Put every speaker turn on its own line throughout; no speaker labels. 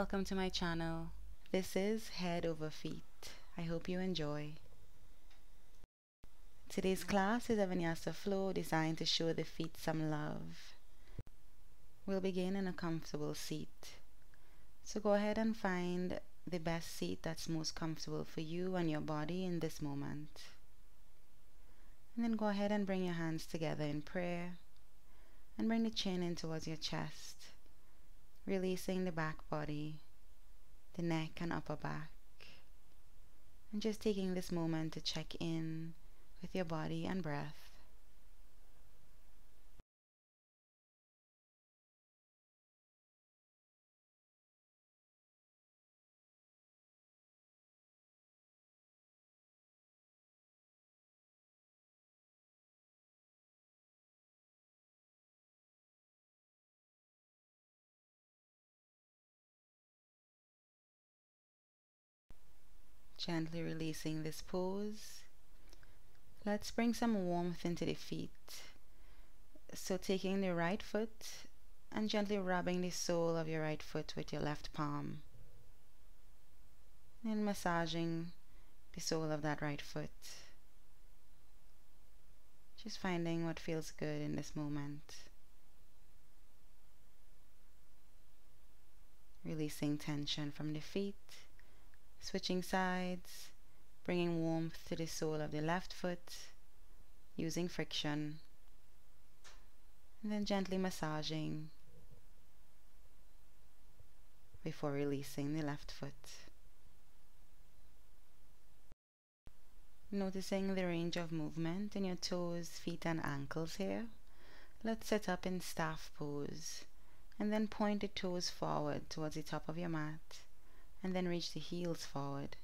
welcome to my channel. This is Head Over Feet. I hope you enjoy. Today's class is a Vinyasa flow designed to show the feet some love. We'll begin in a comfortable seat. So go ahead and find the best seat that's most comfortable for you and your body in this moment. And then go ahead and bring your hands together in prayer and bring the chin in towards your chest, releasing the back body, the neck and upper back, and just taking this moment to check in with your body and breath. Gently releasing this pose. Let's bring some warmth into the feet. So taking the right foot and gently rubbing the sole of your right foot with your left palm. And massaging the sole of that right foot. Just finding what feels good in this moment. Releasing tension from the feet. Switching sides, bringing warmth to the sole of the left foot, using friction, and then gently massaging before releasing the left foot. Noticing the range of movement in your toes, feet, and ankles here. Let's set up in staff pose, and then point the toes forward towards the top of your mat. And then reach the heels forward,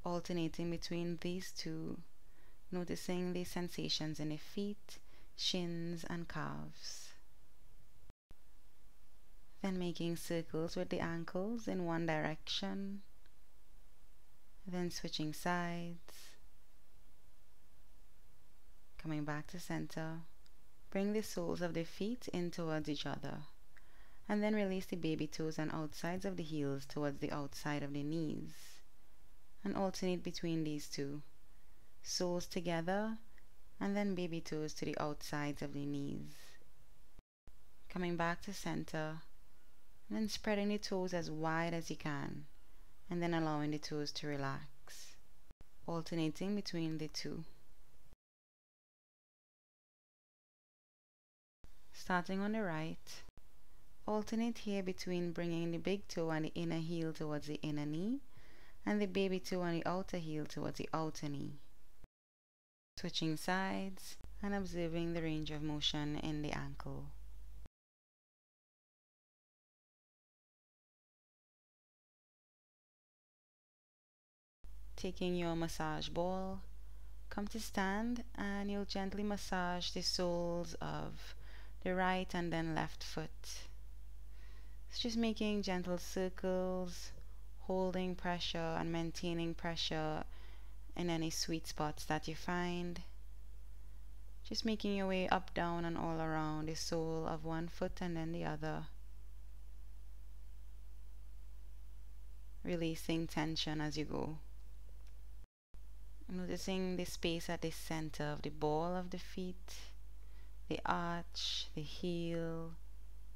alternating between these two, noticing the sensations in the feet, shins, and calves. Then making circles with the ankles in one direction, then switching sides, coming back to center. Bring the soles of the feet in towards each other. And then release the baby toes and outsides of the heels towards the outside of the knees. And alternate between these two. Soles together and then baby toes to the outsides of the knees. Coming back to center and then spreading the toes as wide as you can. And then allowing the toes to relax. Alternating between the two. Starting on the right. Alternate here between bringing the big toe and the inner heel towards the inner knee and the baby toe and the outer heel towards the outer knee. Switching sides and observing the range of motion in the ankle. Taking your massage ball, come to stand and you'll gently massage the soles of the right and then left foot. It's just making gentle circles, holding pressure and maintaining pressure in any sweet spots that you find. Just making your way up, down, and all around the sole of one foot and then the other. Releasing tension as you go. Noticing the space at the center of the ball of the feet, the arch, the heel,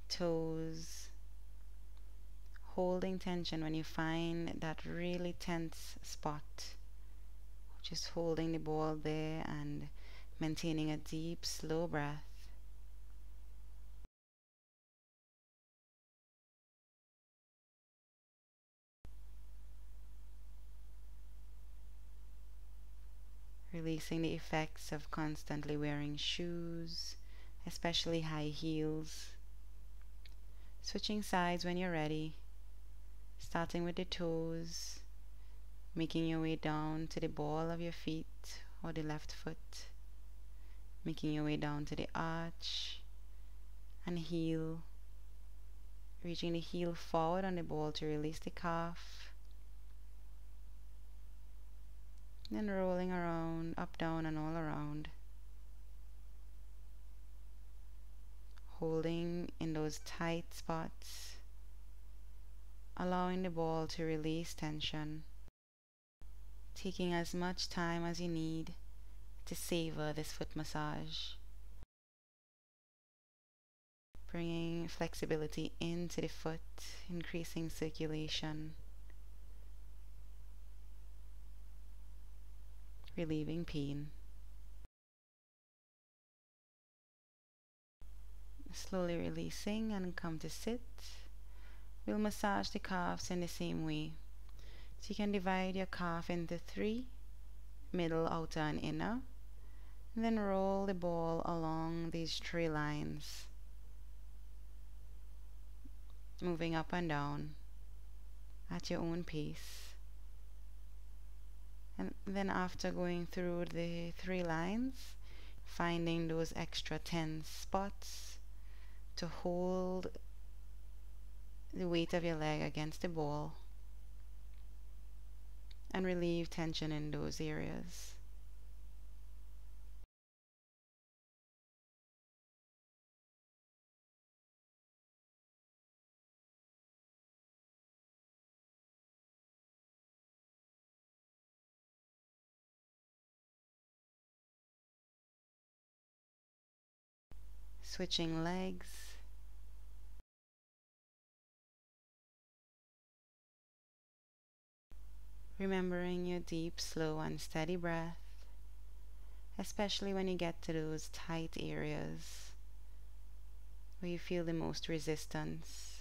toes. Holding tension when you find that really tense spot. Just holding the ball there and maintaining a deep, slow breath. Releasing the effects of constantly wearing shoes, especially high heels. Switching sides when you're ready. Starting with the toes, making your way down to the ball of your feet or the left foot, making your way down to the arch and heel, reaching the heel forward on the ball to release the calf, then rolling around, up, down, and all around, holding in those tight spots. allowing the ball to release tension, taking as much time as you need to savor this foot massage, bringing flexibility into the foot, increasing circulation, relieving pain. Slowly releasing and come to sit. We'll massage the calves in the same way. So you can divide your calf into three, middle, outer, and inner. And then roll the ball along these three lines, moving up and down at your own pace. And then after going through the three lines, finding those extra tense spots to hold the weight of your leg against the ball and relieve tension in those areas. Switching legs. Remembering your deep, slow, and steady breath, especially when you get to those tight areas where you feel the most resistance.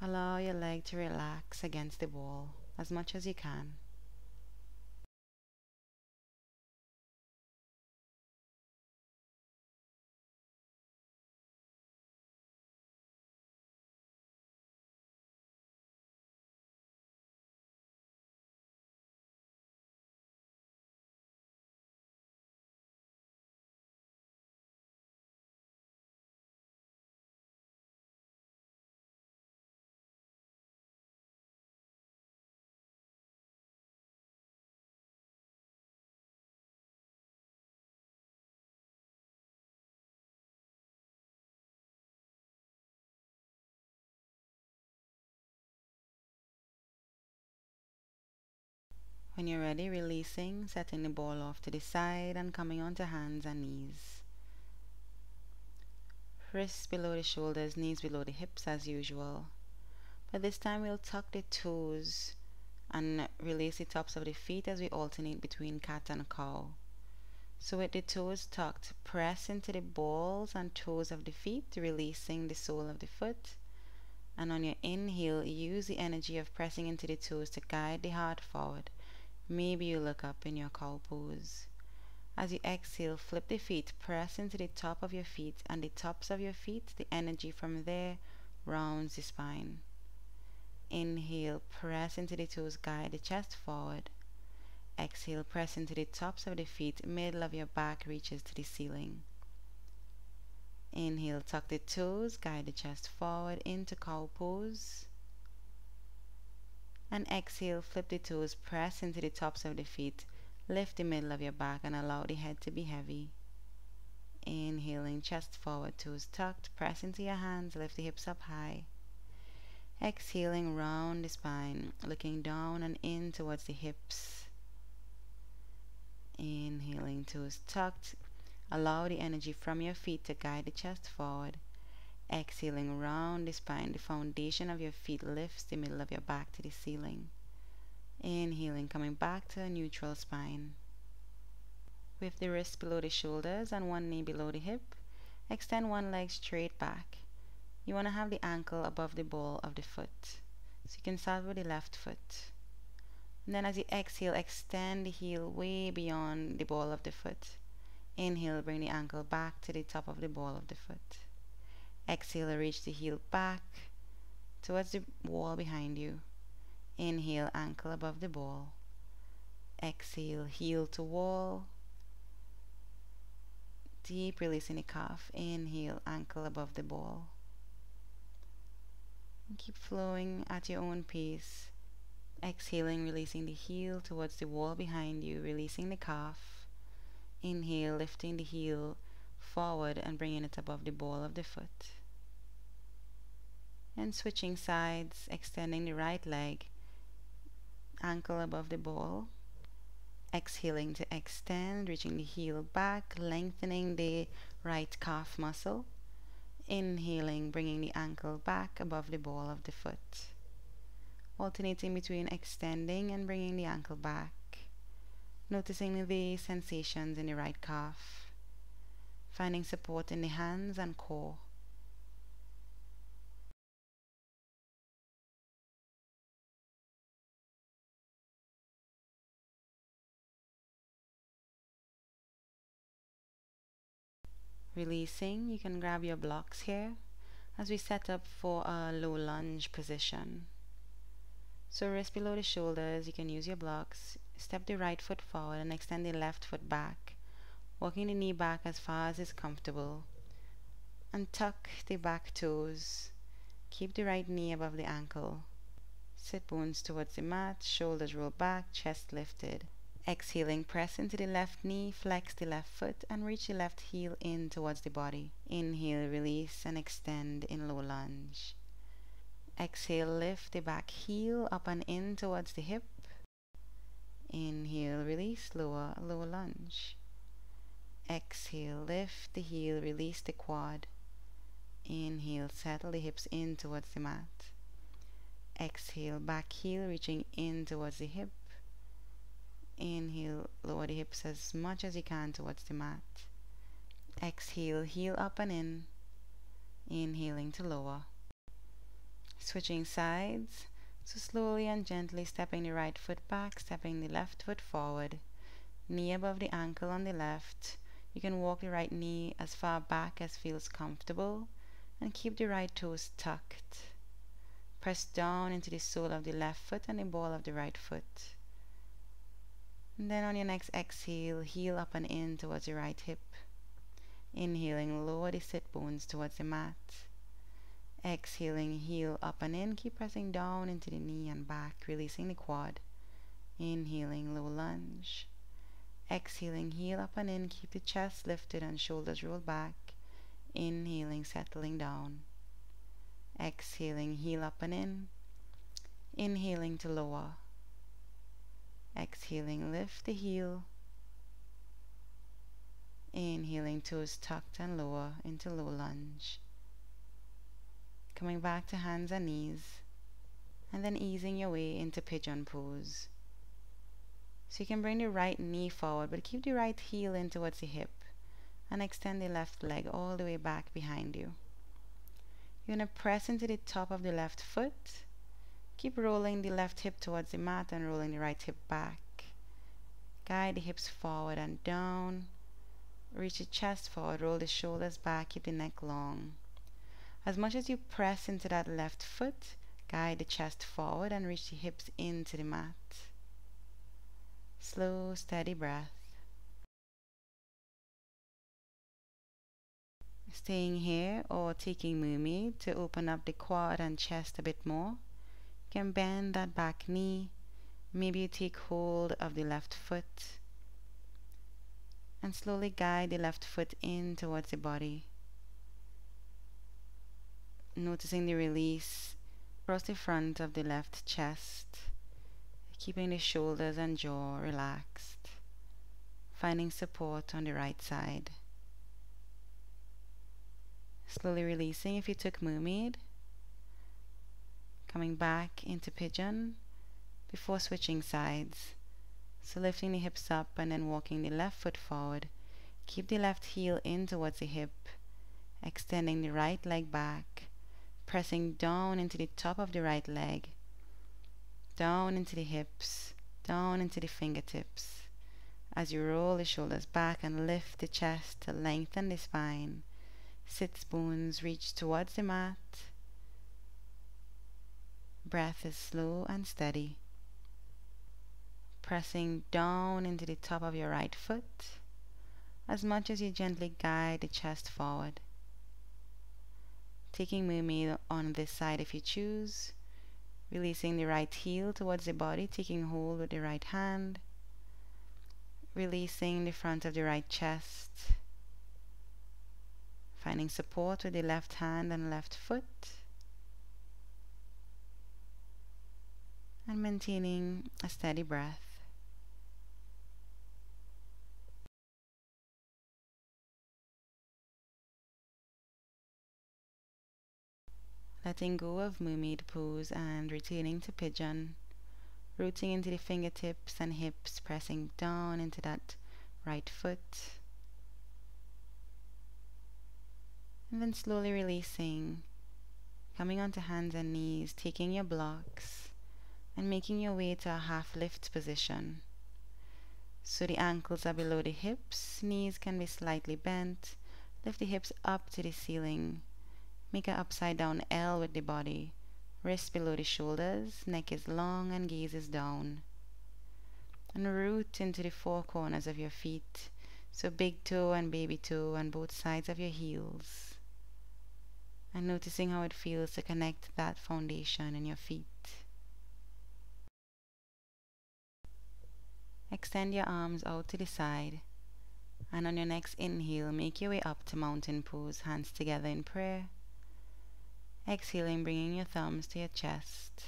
Allow your leg to relax against the wall as much as you can. When you're ready, releasing, setting the ball off to the side and coming onto hands and knees. Wrists below the shoulders, knees below the hips as usual. But this time we'll tuck the toes and release the tops of the feet as we alternate between cat and cow. So with the toes tucked, press into the balls and toes of the feet, releasing the sole of the foot. And on your inhale, use the energy of pressing into the toes to guide the heart forward. Maybe you look up in your cow pose. As you exhale, flip the feet, press into the top of your feet and the tops of your feet. The energy from there rounds the spine. Inhale, press into the toes, guide the chest forward. Exhale, press into the tops of the feet, middle of your back reaches to the ceiling. Inhale, tuck the toes, guide the chest forward into cow pose. And exhale, flip the toes, press into the tops of the feet, lift the middle of your back and allow the head to be heavy. Inhaling, chest forward, toes tucked, press into your hands, lift the hips up high. Exhaling, round the spine, looking down and in towards the hips. Inhaling, toes tucked, allow the energy from your feet to guide the chest forward. Exhaling, round the spine, the foundation of your feet lifts the middle of your back to the ceiling. Inhaling, coming back to a neutral spine. With the wrist below the shoulders and one knee below the hip, extend one leg straight back. You want to have the ankle above the ball of the foot. So you can start with the left foot. And then as you exhale, extend the heel way beyond the ball of the foot. Inhale, bring the ankle back to the top of the ball of the foot. Exhale, reach the heel back towards the wall behind you. Inhale, ankle above the ball. Exhale, heel to wall. Deep release in the calf. Inhale, ankle above the ball. And keep flowing at your own pace. Exhaling, releasing the heel towards the wall behind you, releasing the calf. Inhale, lifting the heel forward and bringing it above the ball of the foot. And switching sides, extending the right leg, ankle above the ball. Exhaling to extend, reaching the heel back, lengthening the right calf muscle. Inhaling, bringing the ankle back above the ball of the foot. Alternating between extending and bringing the ankle back. Noticing the sensations in the right calf. Finding support in the hands and core. Releasing, you can grab your blocks here as we set up for a low lunge position. So wrist below the shoulders, you can use your blocks. Step the right foot forward and extend the left foot back, walking the knee back as far as is comfortable. And tuck the back toes. Keep the right knee above the ankle. Sit bones towards the mat, shoulders roll back, chest lifted. Exhaling, press into the left knee, flex the left foot, and reach the left heel in towards the body. Inhale, release, and extend in low lunge. Exhale, lift the back heel up and in towards the hip. Inhale, release, lower, low lunge. Exhale, lift the heel, release the quad. Inhale, settle the hips in towards the mat. Exhale, back heel reaching in towards the hip. Inhale, lower the hips as much as you can towards the mat. Exhale, heel up and in. Inhaling to lower. Switching sides. So slowly and gently stepping the right foot back, stepping the left foot forward. Knee above the ankle on the left. You can walk the right knee as far back as feels comfortable and keep the right toes tucked. Press down into the sole of the left foot and the ball of the right foot. And then on your next exhale, heel up and in towards your right hip. Inhaling, lower the sit bones towards the mat. Exhaling, heel up and in. Keep pressing down into the knee and back, releasing the quad. Inhaling, low lunge. Exhaling, heel up and in. Keep the chest lifted and shoulders rolled back. Inhaling, settling down. Exhaling, heel up and in. Inhaling to lower. Exhaling, lift the heel. Inhaling, toes tucked and lower into low lunge. Coming back to hands and knees. And then easing your way into pigeon pose. So you can bring the right knee forward, but keep the right heel in towards the hip. And extend the left leg all the way back behind you. You're going to press into the top of the left foot. Keep rolling the left hip towards the mat and rolling the right hip back. Guide the hips forward and down. Reach the chest forward, roll the shoulders back, keep the neck long. As much as you press into that left foot, guide the chest forward and reach the hips into the mat. Slow, steady breath. Staying here or taking mermaid to open up the quad and chest a bit more. You can bend that back knee. Maybe you take hold of the left foot and slowly guide the left foot in towards the body. Noticing the release across the front of the left chest, keeping the shoulders and jaw relaxed, finding support on the right side. Slowly releasing if you took mermaid, coming back into pigeon before switching sides. So lifting the hips up and then walking the left foot forward. Keep the left heel in towards the hip, extending the right leg back, pressing down into the top of the right leg, down into the hips, down into the fingertips. As you roll the shoulders back and lift the chest to lengthen the spine. Sits bones reach towards the mat. Breath is slow and steady. Pressing down into the top of your right foot as much as you gently guide the chest forward. Taking mermaid on this side if you choose. Releasing the right heel towards the body, taking hold with the right hand. Releasing the front of the right chest. Finding support with the left hand and left foot. and maintaining a steady breath. Letting go of mermaid pose and returning to pigeon, rooting into the fingertips and hips, pressing down into that right foot, and then slowly releasing, coming onto hands and knees, taking your blocks and making your way to a half lift position. So the ankles are below the hips, knees can be slightly bent, lift the hips up to the ceiling, make an upside down L with the body, wrists below the shoulders, neck is long and gaze is down. And root into the four corners of your feet, so big toe and baby toe on both sides of your heels. And noticing how it feels to connect that foundation in your feet. Extend your arms out to the side, and on your next inhale, make your way up to mountain pose, hands together in prayer. Exhaling, bringing your thumbs to your chest,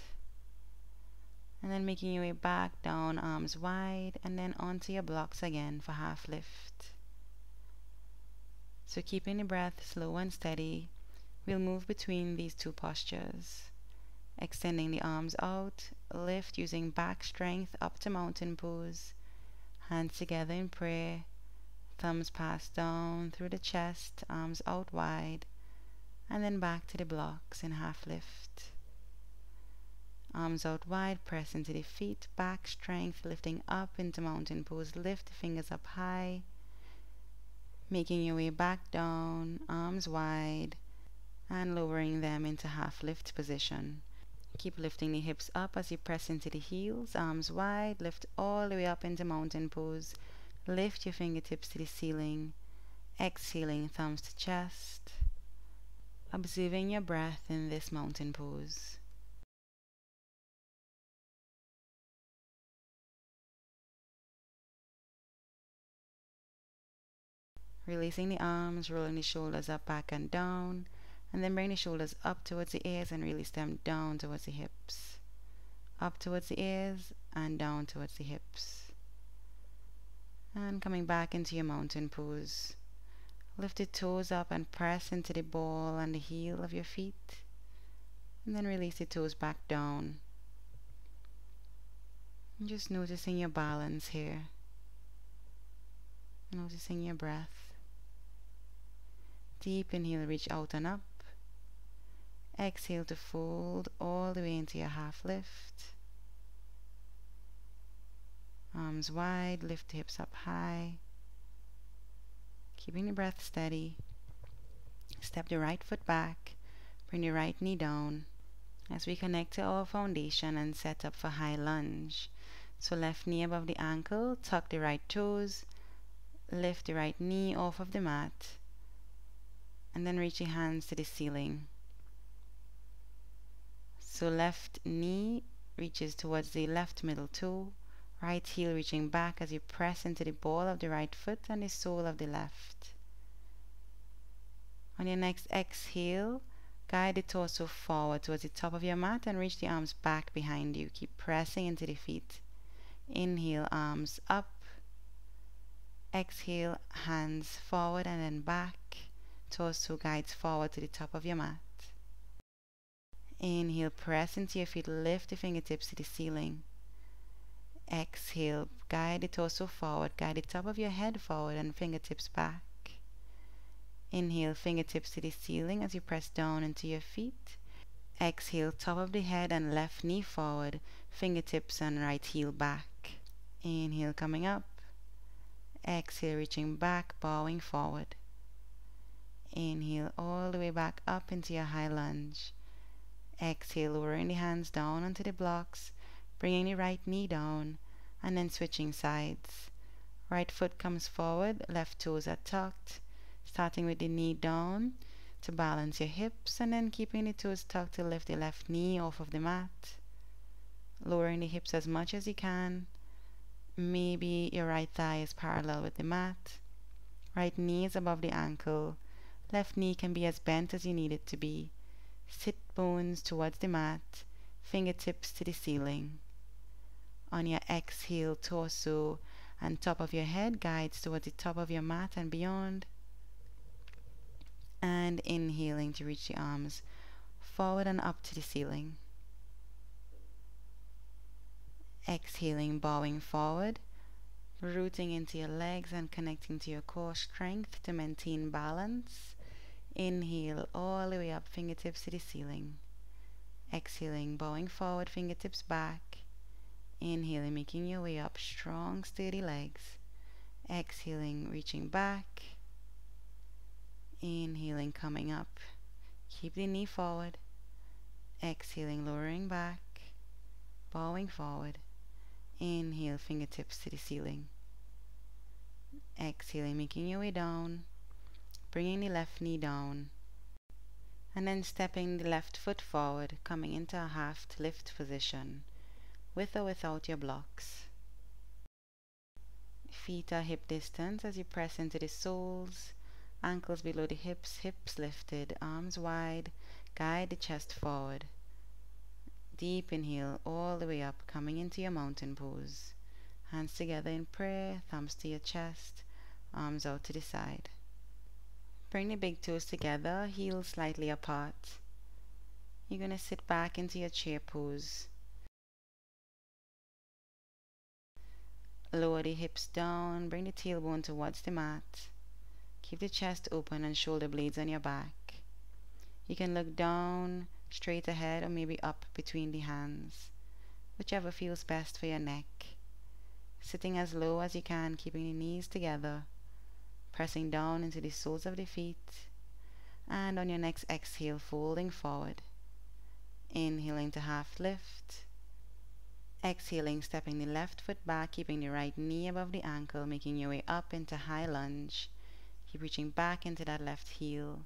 and then making your way back down, arms wide, and then onto your blocks again for half lift. So keeping the breath slow and steady, we'll move between these two postures. Extending the arms out, lift using back strength up to mountain pose, hands together in prayer, thumbs pass down through the chest, arms out wide, and then back to the blocks in half lift. Arms out wide, press into the feet, back strength, lifting up into mountain pose, lift the fingers up high, making your way back down, arms wide, and lowering them into half lift position. Keep lifting the hips up as you press into the heels, arms wide, lift all the way up into mountain pose, lift your fingertips to the ceiling, exhaling, thumbs to chest, observing your breath in this mountain pose. Releasing the arms, rolling the shoulders up, back and down, and then bring the shoulders up towards the ears and release them down towards the hips. Up towards the ears and down towards the hips. And coming back into your mountain pose. Lift the toes up and press into the ball and the heel of your feet. And then release the toes back down. And just noticing your balance here. Noticing your breath. Deep inhale, reach out and up. Exhale to fold all the way into your half lift. Arms wide, lift the hips up high. Keeping the breath steady. Step the right foot back. Bring the right knee down as we connect to our foundation and set up for high lunge. So left knee above the ankle, tuck the right toes, lift the right knee off of the mat, and then reach your hands to the ceiling. So left knee reaches towards the left middle toe, right heel reaching back as you press into the ball of the right foot and the sole of the left. On your next exhale, guide the torso forward towards the top of your mat and reach the arms back behind you. Keep pressing into the feet. Inhale, arms up. Exhale, hands forward and then back. Torso guides forward to the top of your mat. Inhale, press into your feet, lift the fingertips to the ceiling. Exhale, guide the torso forward, guide the top of your head forward and fingertips back. Inhale, fingertips to the ceiling as you press down into your feet. Exhale, top of the head and left knee forward, fingertips and right heel back. Inhale, coming up. Exhale, reaching back, bowing forward. Inhale, all the way back up into your high lunge. Exhale, lowering the hands down onto the blocks, bringing the right knee down, and then switching sides. Right foot comes forward, left toes are tucked, starting with the knee down to balance your hips, and then keeping the toes tucked to lift the left knee off of the mat. Lowering the hips as much as you can. Maybe your right thigh is parallel with the mat. Right knee is above the ankle. Left knee can be as bent as you need it to be. Sit bones towards the mat, fingertips to the ceiling. On your exhale, torso and top of your head guides towards the top of your mat and beyond. And inhaling to reach the arms forward and up to the ceiling. Exhaling, bowing forward, rooting into your legs and connecting to your core strength to maintain balance. Inhale all the way up, fingertips to the ceiling. Exhaling, bowing forward, fingertips back. Inhaling, making your way up, strong, sturdy legs. Exhaling, reaching back. Inhaling, coming up. Keep the knee forward. Exhaling, lowering back. Bowing forward. Inhale, fingertips to the ceiling. Exhaling, making your way down. Bringing the left knee down. And then stepping the left foot forward, coming into a half lift position, with or without your blocks. Feet are hip distance as you press into the soles, ankles below the hips, hips lifted, arms wide, guide the chest forward. Deep inhale all the way up, coming into your mountain pose. Hands together in prayer, thumbs to your chest, arms out to the side. Bring the big toes together, heels slightly apart. You're going to sit back into your chair pose. Lower the hips down, bring the tailbone towards the mat. Keep the chest open and shoulder blades on your back. You can look down, straight ahead, or maybe up between the hands, whichever feels best for your neck. Sitting as low as you can, keeping the knees together, pressing down into the soles of the feet, and on your next exhale, folding forward. Inhaling to half lift. Exhaling, stepping the left foot back, keeping the right knee above the ankle, making your way up into high lunge. Keep reaching back into that left heel.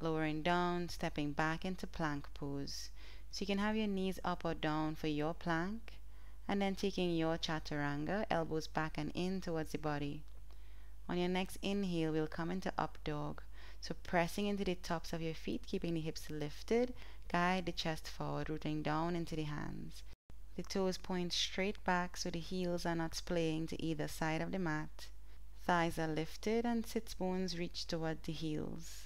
Lowering down, stepping back into plank pose. So you can have your knees up or down for your plank, and then taking your chaturanga, elbows back and in towards the body. On your next inhale, we'll come into up dog. So pressing into the tops of your feet, keeping the hips lifted, guide the chest forward, rooting down into the hands. The toes point straight back so the heels are not splaying to either side of the mat. Thighs are lifted and sits bones reach toward the heels.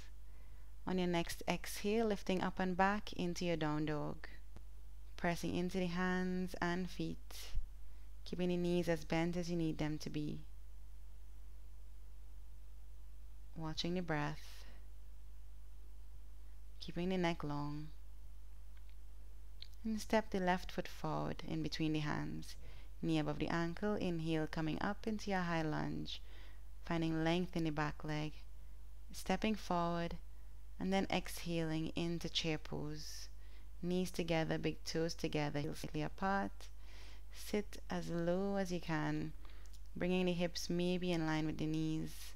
On your next exhale, lifting up and back into your down dog. Pressing into the hands and feet, keeping the knees as bent as you need them to be. Watching the breath, keeping the neck long. And step the left foot forward in between the hands, knee above the ankle. Inhale, coming up into your high lunge, finding length in the back leg, stepping forward, and then exhaling into chair pose. Knees together, big toes together, heels slightly apart. Sit as low as you can, bringing the hips maybe in line with the knees.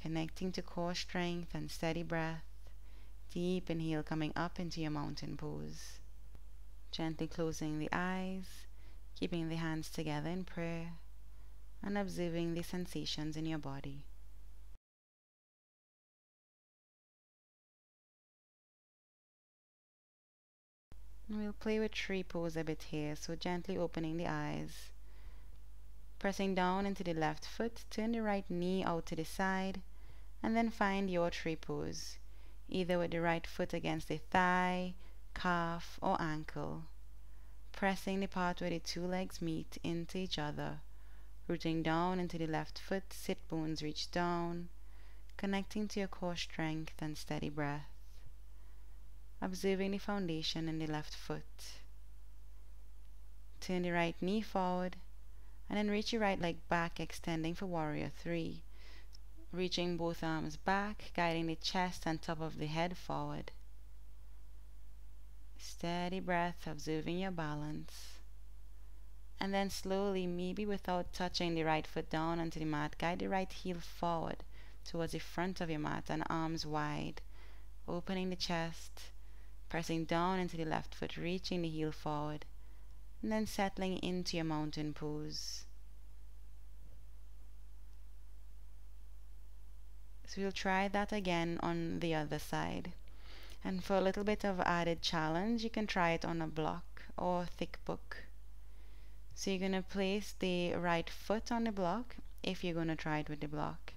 Connecting to core strength and steady breath. Deep inhale, coming up into your mountain pose. Gently closing the eyes, keeping the hands together in prayer, and observing the sensations in your body. And we'll play with tree pose a bit here, so gently opening the eyes. Pressing down into the left foot, turn the right knee out to the side, and then find your tree pose, either with the right foot against the thigh, calf, or ankle. Pressing the part where the two legs meet into each other, rooting down into the left foot, sit bones reach down, connecting to your core strength and steady breath. Observing the foundation in the left foot. Turn the right knee forward, and then reach your right leg back, extending for warrior 3. Reaching both arms back, guiding the chest and top of the head forward. Steady breath, observing your balance. And then slowly, maybe without touching the right foot down onto the mat, guide the right heel forward towards the front of your mat and arms wide. Opening the chest, pressing down into the left foot, reaching the heel forward, and then settling into your mountain pose. So we'll try that again on the other side. And for a little bit of added challenge, you can try it on a block or thick book. So you're going to place the right foot on the block if you're going to try it with the block.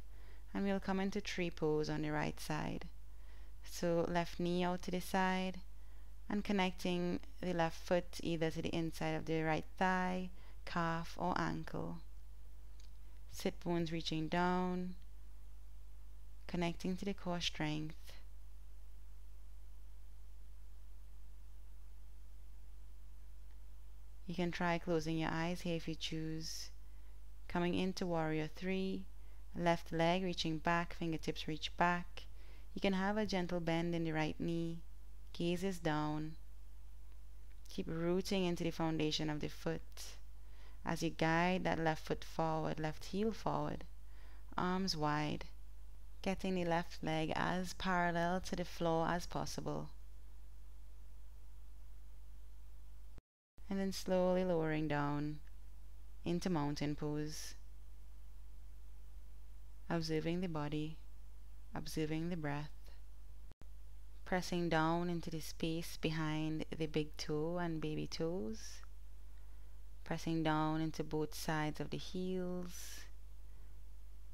And we'll come into tree pose on the right side. So left knee out to the side and connecting the left foot either to the inside of the right thigh, calf or ankle. Sit bones reaching down, connecting to the core strength. You can try closing your eyes here if you choose. Coming into warrior 3, left leg reaching back, fingertips reach back. You can have a gentle bend in the right knee, gaze is down. Keep rooting into the foundation of the foot as you guide that left foot forward, left heel forward, arms wide, getting the left leg as parallel to the floor as possible. And then slowly lowering down into mountain pose, observing the body, observing the breath, pressing down into the space behind the big toe and baby toes, pressing down into both sides of the heels,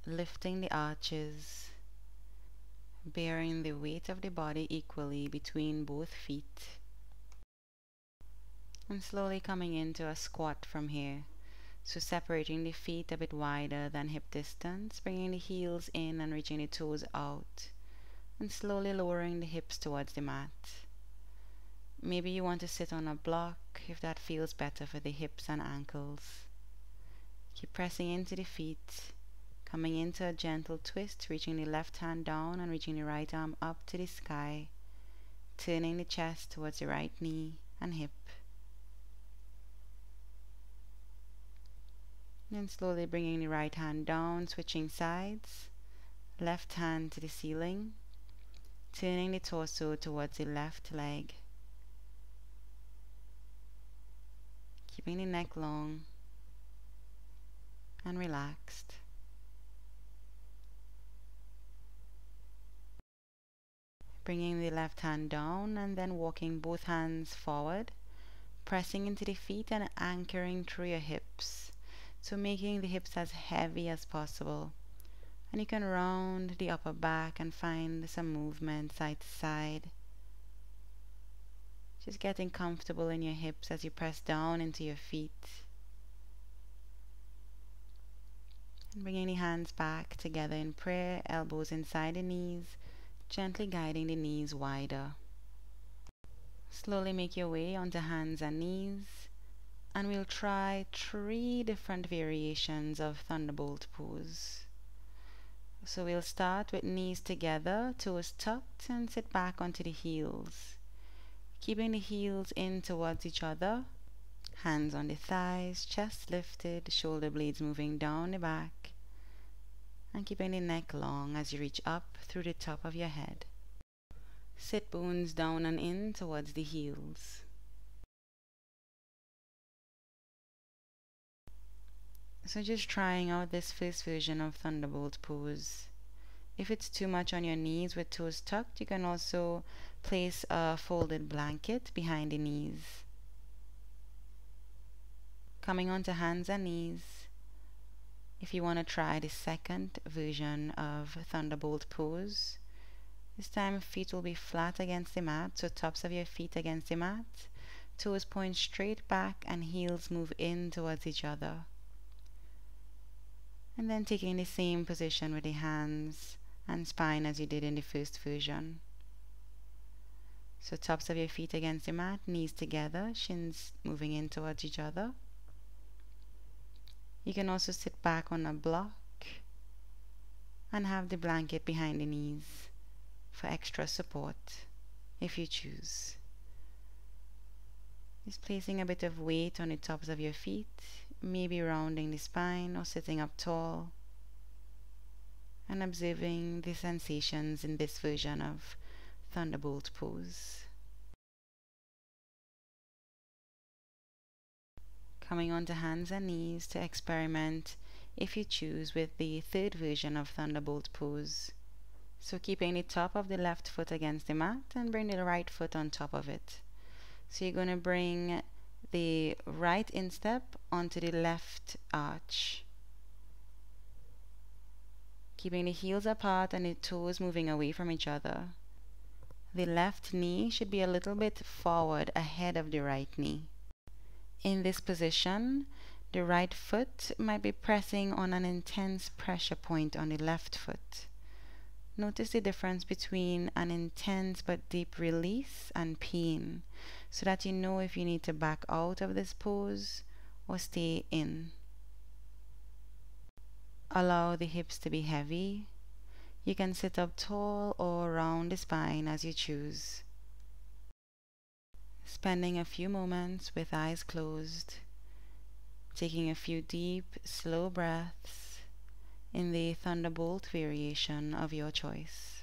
lifting the arches, bearing the weight of the body equally between both feet, and slowly coming into a squat from here. So separating the feet a bit wider than hip distance, bringing the heels in and reaching the toes out, and slowly lowering the hips towards the mat. Maybe you want to sit on a block if that feels better for the hips and ankles. Keep pressing into the feet, coming into a gentle twist, reaching the left hand down and reaching the right arm up to the sky, turning the chest towards the right knee and hip. Then slowly bringing the right hand down, switching sides, left hand to the ceiling, turning the torso towards the left leg, keeping the neck long and relaxed. Bringing the left hand down and then walking both hands forward, pressing into the feet and anchoring through your hips. So making the hips as heavy as possible. And you can round the upper back and find some movement side to side. Just getting comfortable in your hips as you press down into your feet. And bringing the hands back together in prayer, elbows inside the knees, gently guiding the knees wider. Slowly make your way onto hands and knees. And we'll try 3 different variations of Thunderbolt pose. So we'll start with knees together, toes tucked, and sit back onto the heels. Keeping the heels in towards each other, hands on the thighs, chest lifted, shoulder blades moving down the back, and keeping the neck long as you reach up through the top of your head. Sit bones down and in towards the heels. So just trying out this first version of Thunderbolt pose. If it's too much on your knees with toes tucked, you can also place a folded blanket behind the knees. Coming onto hands and knees. If you want to try the second version of Thunderbolt pose, this time feet will be flat against the mat, so tops of your feet against the mat, toes point straight back and heels move in towards each other. And then taking the same position with the hands and spine as you did in the first version. So tops of your feet against the mat, knees together, shins moving in towards each other. You can also sit back on a block and have the blanket behind the knees for extra support if you choose. Just placing a bit of weight on the tops of your feet, maybe rounding the spine or sitting up tall, and observing the sensations in this version of Thunderbolt pose. Coming onto hands and knees to experiment, if you choose, with the third version of Thunderbolt pose. So keeping the top of the left foot against the mat and bring the right foot on top of it. So you're going to bring the right instep onto the left arch, keeping the heels apart and the toes moving away from each other. The left knee should be a little bit forward ahead of the right knee. In this position, the right foot might be pressing on an intense pressure point on the left foot. Notice the difference between an intense but deep release and pain, so that you know if you need to back out of this pose or stay in. Allow the hips to be heavy. You can sit up tall or round the spine as you choose. Spending a few moments with eyes closed, taking a few deep, slow breaths in the Thunderbolt variation of your choice.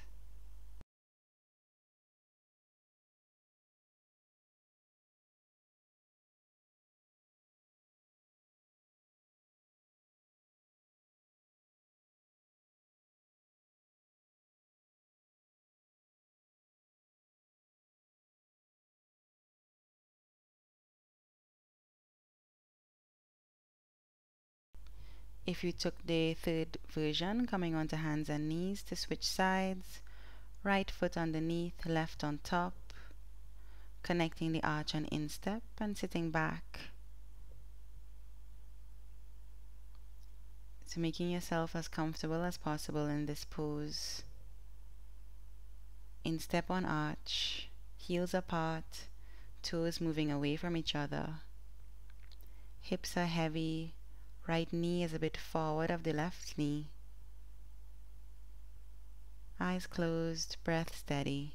If you took the third version, coming onto hands and knees to switch sides, right foot underneath, left on top, connecting the arch and instep and sitting back. So making yourself as comfortable as possible in this pose. Instep on arch, heels apart, toes moving away from each other. Hips are heavy, right knee is a bit forward of the left knee. Eyes closed, breath steady.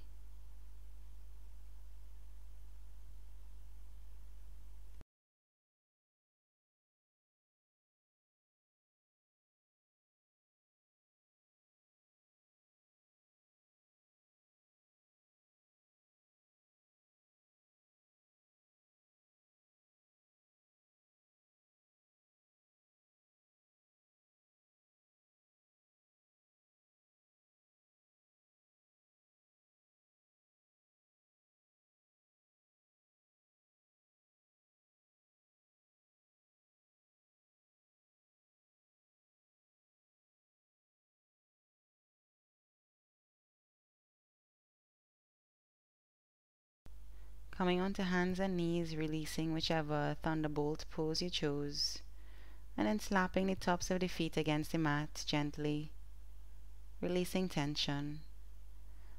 Coming onto hands and knees, releasing whichever Thunderbolt pose you chose, and then slapping the tops of the feet against the mat gently, releasing tension.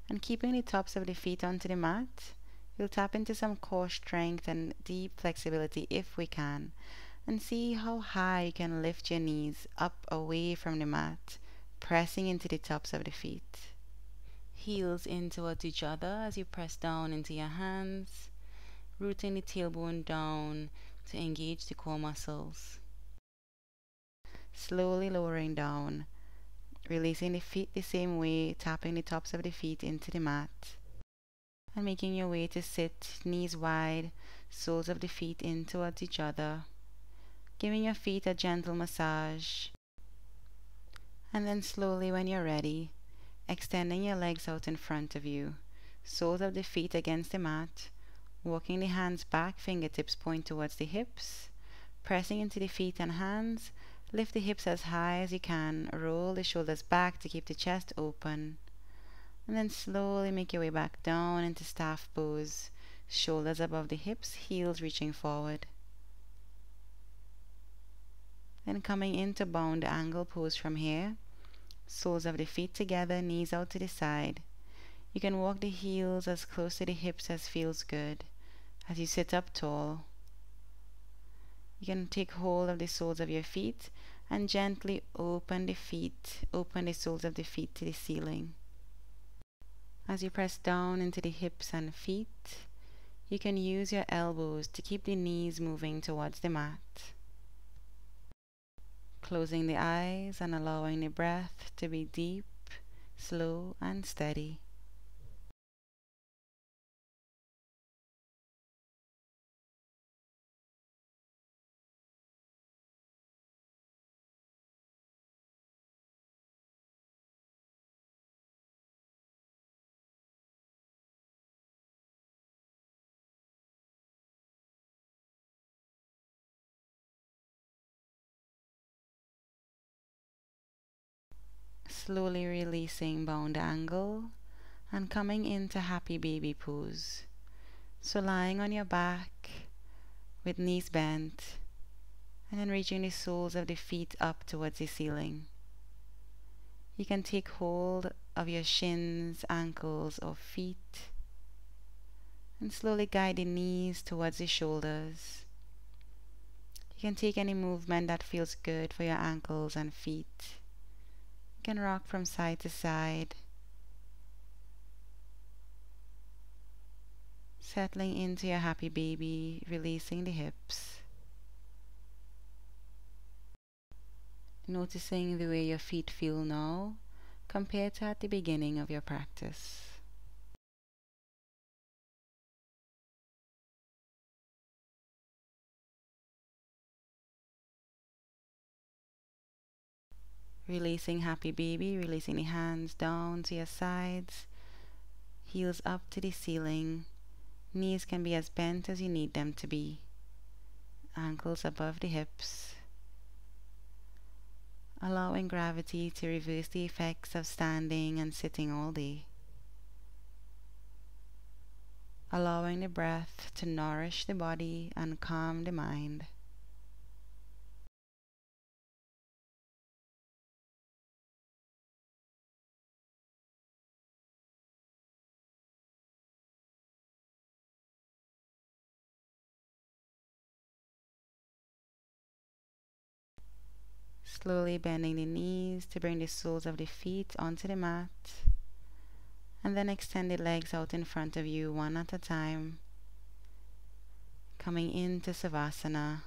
And keeping the tops of the feet onto the mat, we'll tap into some core strength and deep flexibility if we can, and see how high you can lift your knees up away from the mat, pressing into the tops of the feet. Heels in towards each other as you press down into your hands, rooting the tailbone down to engage the core muscles. Slowly lowering down, releasing the feet the same way, tapping the tops of the feet into the mat, and making your way to sit, knees wide, soles of the feet in towards each other, giving your feet a gentle massage, and then slowly when you're ready, extending your legs out in front of you, soles of the feet against the mat, walking the hands back, fingertips point towards the hips, pressing into the feet and hands, lift the hips as high as you can, roll the shoulders back to keep the chest open, and then slowly make your way back down into staff pose, shoulders above the hips, heels reaching forward. Then coming into bound angle pose from here, soles of the feet together, knees out to the side. You can walk the heels as close to the hips as feels good. As you sit up tall, you can take hold of the soles of your feet and gently open the soles of the feet to the ceiling. As you press down into the hips and feet, you can use your elbows to keep the knees moving towards the mat. Closing the eyes and allowing the breath to be deep, slow and steady. Slowly releasing bound angle and coming into happy baby pose. So lying on your back with knees bent and then reaching the soles of the feet up towards the ceiling. You can take hold of your shins, ankles, or feet and slowly guide the knees towards the shoulders. You can take any movement that feels good for your ankles and feet. You can rock from side to side, settling into your happy baby, releasing the hips. Noticing the way your feet feel now compared to at the beginning of your practice. Releasing happy baby, releasing the hands down to your sides, heels up to the ceiling. Knees can be as bent as you need them to be. Ankles above the hips. Allowing gravity to reverse the effects of standing and sitting all day. Allowing the breath to nourish the body and calm the mind. Slowly bending the knees to bring the soles of the feet onto the mat. And then extend the legs out in front of you one at a time. Coming into Savasana.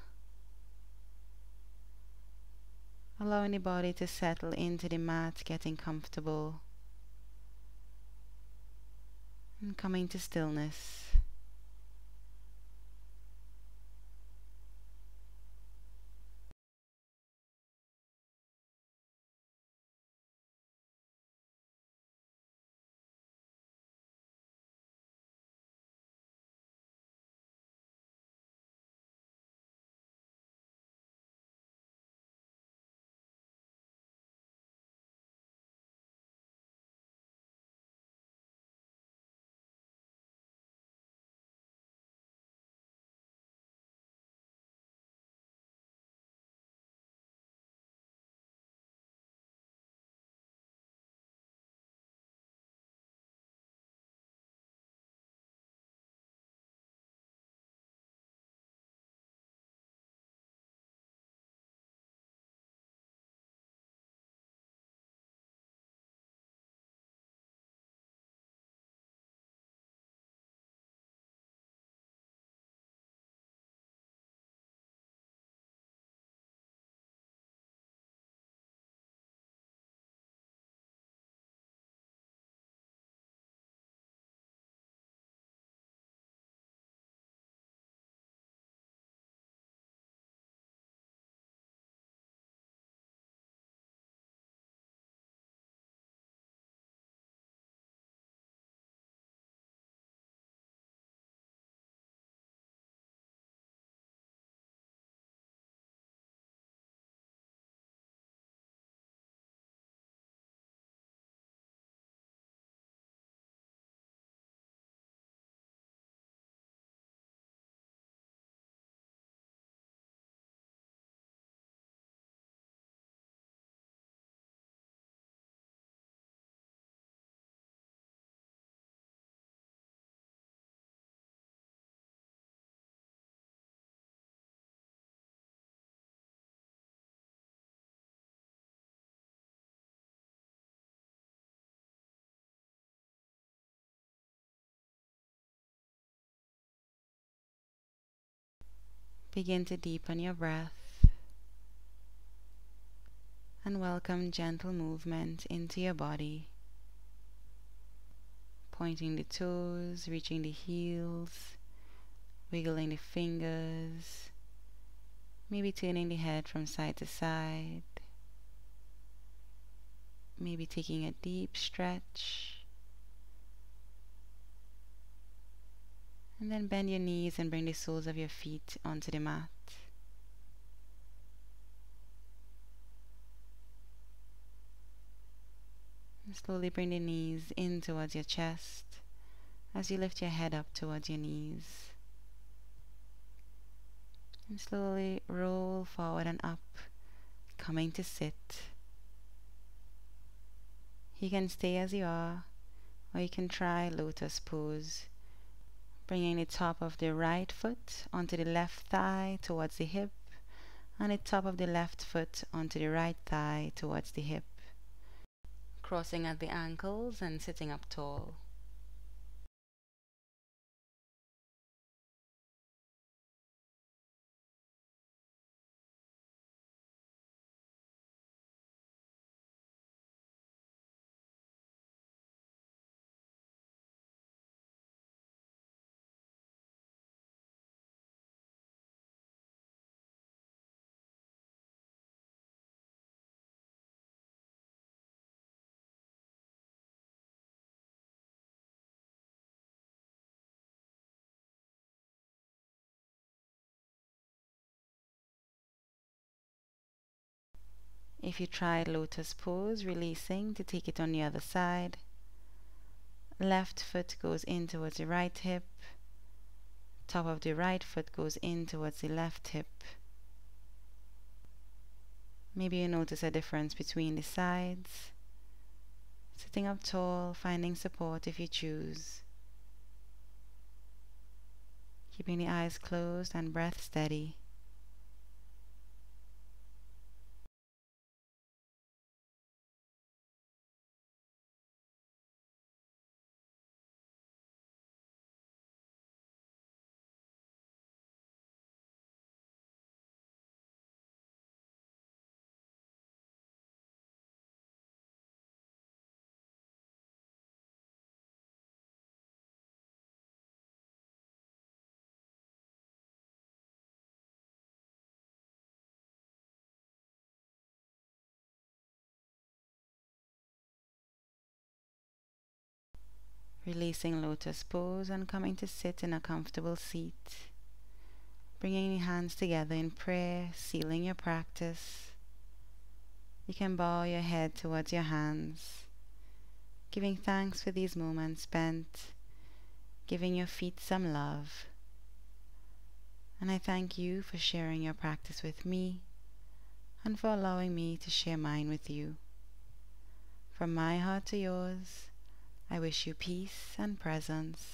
Allowing the body to settle into the mat, getting comfortable. And coming to stillness. Begin to deepen your breath and welcome gentle movement into your body. Pointing the toes, reaching the heels, wiggling the fingers, maybe turning the head from side to side, maybe taking a deep stretch, and then bend your knees and bring the soles of your feet onto the mat. Slowly bring the knees in towards your chest as you lift your head up towards your knees. And slowly roll forward and up, coming to sit. You can stay as you are, or you can try lotus pose, bringing the top of the right foot onto the left thigh towards the hip, and the top of the left foot onto the right thigh towards the hip, crossing at the ankles and sitting up tall. If you tried lotus pose, releasing to take it on the other side. Left foot goes in towards the right hip. Top of the right foot goes in towards the left hip. Maybe you notice a difference between the sides. Sitting up tall, finding support if you choose. Keeping the eyes closed and breath steady. Releasing lotus pose and coming to sit in a comfortable seat. Bringing your hands together in prayer, sealing your practice. You can bow your head towards your hands, giving thanks for these moments spent, giving your feet some love. And I thank you for sharing your practice with me and for allowing me to share mine with you. From my heart to yours, I wish you peace and presence.